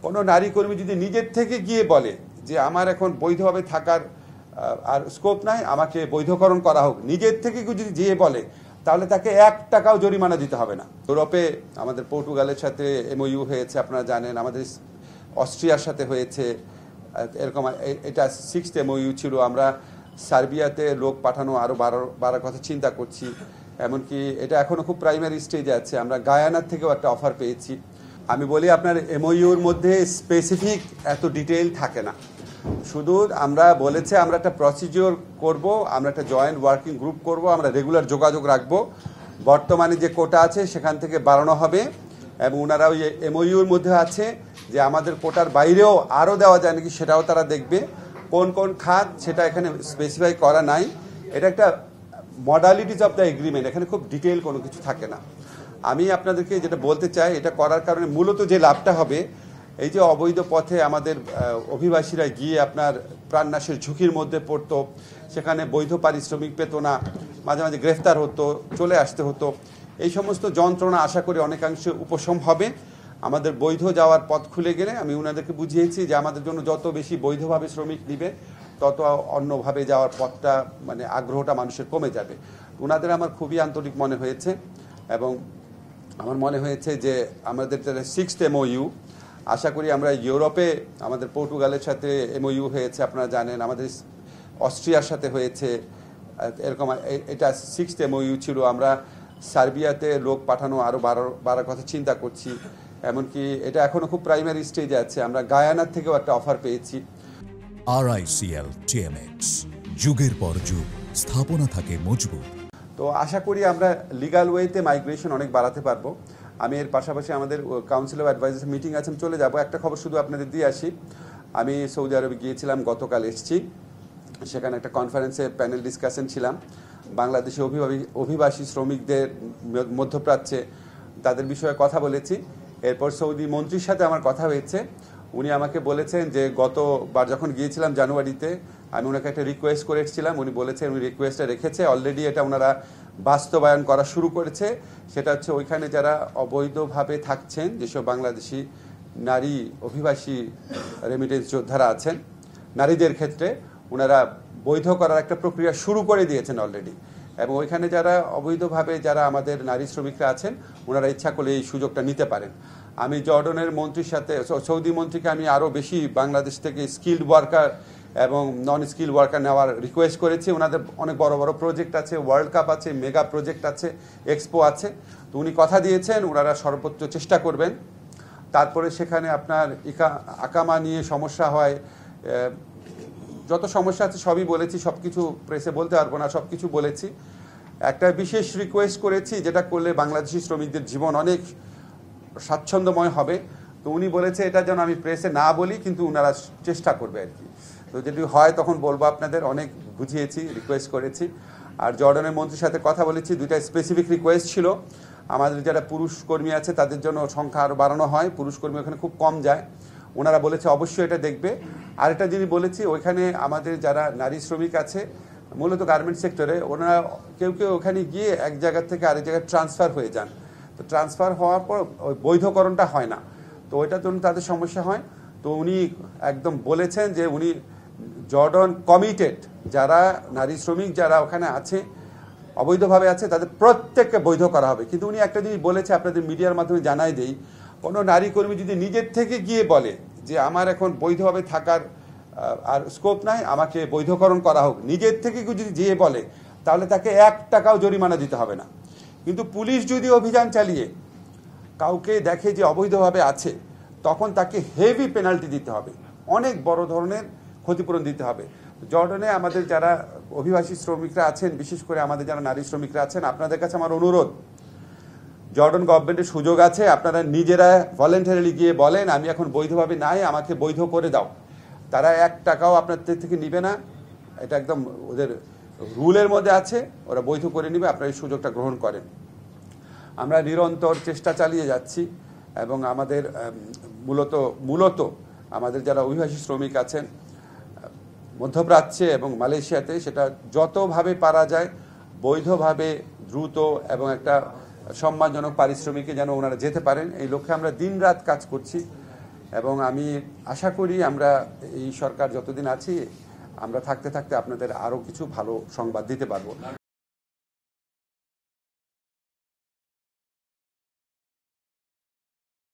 কোনো নারী কর্মী যদি নিজের থেকে গিয়ে বলে যে আমার এখন বৈধভাবে থাকার আর স্কোপ নাই, আমাকে বৈধকরণ করা হোক, নিজের থেকে যদি গিয়ে বলে, তাহলে তাকে 1 টাকাও জরিমানা দিতে হবে না। ইউরোপে আমাদের পর্তুগালের সাথে MOU হয়েছে, আপনারা জানেন, আমাদের অস্ট্রিয়ার সাথে হয়েছে এরকম। এটা 6th MOU ছিল। আমরা সার্বিয়াতে লোক পাঠানো আরও বাড়ার কথা চিন্তা করছি। এমনকি এটা এখনও খুব প্রাইমারি স্টেজে আছে। আমরা গায়ানার থেকেও একটা অফার পেয়েছি। আমি বলি, আপনার MOUর মধ্যে স্পেসিফিক এত ডিটেইল থাকে না, শুধু আমরা বলেছে আমরা একটা প্রসিডিওর করব, আমরা একটা জয়েন্ট ওয়ার্কিং গ্রুপ করব, আমরা রেগুলার যোগাযোগ রাখব, বর্তমানে যে কোটা আছে সেখান থেকে বাড়ানো হবে। এবং ওনারা ওই MOUর মধ্যে আছে যে আমাদের কোটার বাইরেও আরও দেওয়া যায় নাকি সেটাও তারা দেখবে। কোন কোন খাত সেটা এখানে স্পেসিফাই করা নাই। এটা একটা মডালিটিস অফ দ্য এগ্রিমেন্ট, এখানে খুব ডিটেইল কোনো কিছু থাকে না। আমি আপনাদেরকে যেটা বলতে চাই, এটা করার কারণে মূলত যে লাভটা হবে, এই যে অবৈধ পথে আমাদের অভিবাসীরা গিয়ে আপনার প্রাণনাশের ঝুঁকির মধ্যে পড়তো, সেখানে বৈধ পারিশ্রমিক পেত না, মাঝে মাঝে গ্রেফতার হতো, চলে আসতে হতো, এই সমস্ত যন্ত্রণা আশা করি অনেকাংশে উপশম হবে। আমাদের বৈধ যাওয়ার পথ খুলে গেলে আমি ওনাদেরকে বুঝিয়েছি যে আমাদের জন্য যত বেশি বৈধভাবে শ্রমিক নিবে, তত অন্যভাবে যাওয়ার পথটা মানে আগ্রহটা মানুষের কমে যাবে। ওনাদের আমার খুবই আন্তরিক মনে হয়েছে। এবং আমার মনে হয়েছে যে আমাদের 6th MOU, আশা করি আমরা ইউরোপে আমাদের পর্তুগালের সাথে MOU হয়েছে, আপনারা জানেন, আমাদের অস্ট্রিয়ার সাথে হয়েছে এরকম। এটা 6th MOU ছিল। আমরা সার্বিয়াতে লোক পাঠানো আরও বাড়ার কথা চিন্তা করছি। এমনকি এটা এখনও খুব প্রাইমারি স্টেজে আছে। আমরা গায়ানার থেকেও একটা অফার পেয়েছি। RICL TMX, যুগের পর যুগ স্থাপনা থাকে মজবুত। তো আশা করি আমরা লিগ্যাল ওয়েতে মাইগ্রেশন অনেক বাড়াতে পারবো। আমি এর পাশাপাশি আমাদের কাউন্সিল অফ অ্যাডভাইজার্স মিটিং আছে, চলে যাব। একটা খবর শুধু আপনাদের দিয়ে আসি। আমি সৌদি আরবে গিয়েছিলাম, গতকাল এসেছি। সেখানে একটা কনফারেন্সে প্যানেল ডিসকাশন ছিলাম। বাংলাদেশি অভিবাসী শ্রমিকদের মধ্যপ্রাচ্যে তাদের বিষয়ে কথা বলেছি। এরপর সৌদি মন্ত্রীর সাথে আমার কথা হয়েছে। উনি আমাকে বলেছেন যে গতবার যখন গিয়েছিলাম জানুয়ারিতে, আমি ওনাকে একটা রিকোয়েস্ট করে এসেছিলাম। উনি বলেছেন উনি রিকোয়েস্টটা রেখেছে, অলরেডি এটা ওনারা বাস্তবায়ন করা শুরু করেছে। সেটা হচ্ছে ওইখানে যারা অবৈধভাবে থাকছেন, যেসব বাংলাদেশি নারী অভিবাসী রেমিটেন্স যোদ্ধারা আছেন, নারীদের ক্ষেত্রে ওনারা বৈধ করার একটা প্রক্রিয়া শুরু করে দিয়েছেন অলরেডি। এবং ওইখানে যারা অবৈধভাবে যারা আমাদের নারী শ্রমিকরা আছেন, ওনারা ইচ্ছা করলে এই সুযোগটা নিতে পারেন। আমি জর্ডনের মন্ত্রীর সাথে, সৌদি মন্ত্রীকে আমি আরও বেশি বাংলাদেশ থেকে স্কিল্ড ওয়ার্কার এবং নন স্কিল ওয়ার্কার নেওয়ার রিকোয়েস্ট করেছি। ওনাদের অনেক বড় বড় প্রজেক্ট আছে, ওয়ার্ল্ড কাপ আছে, মেগা প্রজেক্ট আছে, এক্সপো আছে। তো উনি কথা দিয়েছেন ওনারা সর্বোচ্চ চেষ্টা করবেন। তারপরে সেখানে আপনার আকামা নিয়ে সমস্যা হয়, যত সমস্যা আছে সবই বলেছি, সব কিছু প্রেসে বলতে পারবো না, সব কিছু বলেছি। একটা বিশেষ রিকোয়েস্ট করেছি যেটা করলে বাংলাদেশি শ্রমিকদের জীবন অনেক স্বাচ্ছন্দ্যময় হবে। তো উনি বলেছে এটা যেন আমি প্রেসে না বলি, কিন্তু ওনারা চেষ্টা করবে আর কি। তো যদি হয় তখন বলবো আপনাদের। অনেক বুঝিয়েছি, রিকোয়েস্ট করেছি। আর জর্ডানের মন্ত্রীর সাথে কথা বলেছি, দুইটা স্পেসিফিক রিকোয়েস্ট ছিল। আমাদের যারা পুরুষ কর্মী আছে তাদের জন্য সংখ্যা আরও বাড়ানো হয়, পুরুষ কর্মী ওখানে খুব কম যায়। ওনারা বলেছে অবশ্যই এটা দেখবে। আরেকটা জিনিস বলেছি, ওইখানে আমাদের যারা নারী শ্রমিক আছে মূলত গার্মেন্টস সেক্টরে, ওনারা কেউ কেউ ওখানে গিয়ে এক জায়গা থেকে আরেক জায়গায় ট্রান্সফার হয়ে যান। তো ট্রান্সফার হওয়ার পর ওই বৈধকরণটা হয় না, তো ওইটার জন্য তাদের সমস্যা হয়। তো উনি একদম বলেছেন যে উনি জর্ডন কমিটেড, যারা নারী শ্রমিক যারা ওখানে আছে অবৈধভাবে আছে তাদের প্রত্যেককে বৈধ করা হবে। কিন্তু উনি একটা জিনিস বলেছে, আপনাদের মিডিয়ার মাধ্যমে জানাই দেই, কোনো নারী কর্মী যদি নিজের থেকে গিয়ে বলে যে আমার এখন বৈধভাবে থাকার আর স্কোপ নাই, আমাকে বৈধকরণ করা হোক, নিজের থেকে যদি গিয়ে বলে, তাহলে তাকে 1 টাকাও জরিমানা দিতে হবে না। কিন্তু পুলিশ যদি অভিযান চালিয়ে কাউকে দেখে যে অবৈধভাবে আছে, তখন তাকে হেভি পেনাল্টি দিতে হবে, অনেক বড় ধরনের ক্ষতিপূরণ দিতে হবে। জর্ডনে আমাদের যারা অভিবাসী শ্রমিকরা আছেন, বিশেষ করে আমাদের যারা নারী শ্রমিকরা আছেন, আপনাদের কাছে আমার অনুরোধ, জর্ডন গভর্নমেন্টের সুযোগ আছে, আপনারা নিজেরা ভলেন্টারিলি গিয়ে বলেন আমি এখন বৈধভাবে নাই, আমাকে বৈধ করে দাও। তারা 1 টাকাও আপনাদের থেকে নিবে না, এটা একদম ওদের রুলের মধ্যে আছে, ওরা বৈধ করে নিবে, আপনারা এই সুযোগটা গ্রহণ করেন। আমরা নিরন্তর চেষ্টা চালিয়ে যাচ্ছি এবং আমাদের মূলত আমাদের যারা অভিবাসী শ্রমিক আছেন মধ্যপ্রাচ্যে এবং মালয়েশিয়াতে, সেটা যতভাবে পারা যায় বৈধভাবে দ্রুত এবং একটা সম্মানজনক পারিশ্রমিকে যেন ওনারা যেতে পারেন, এই লক্ষ্যে আমরা দিনরাত কাজ করছি। এবং আমি আশা করি আমরা এই সরকার যতদিন আছি আমরা থাকতে থাকতে আপনাদের আরও কিছু ভালো সংবাদ দিতে পারবো।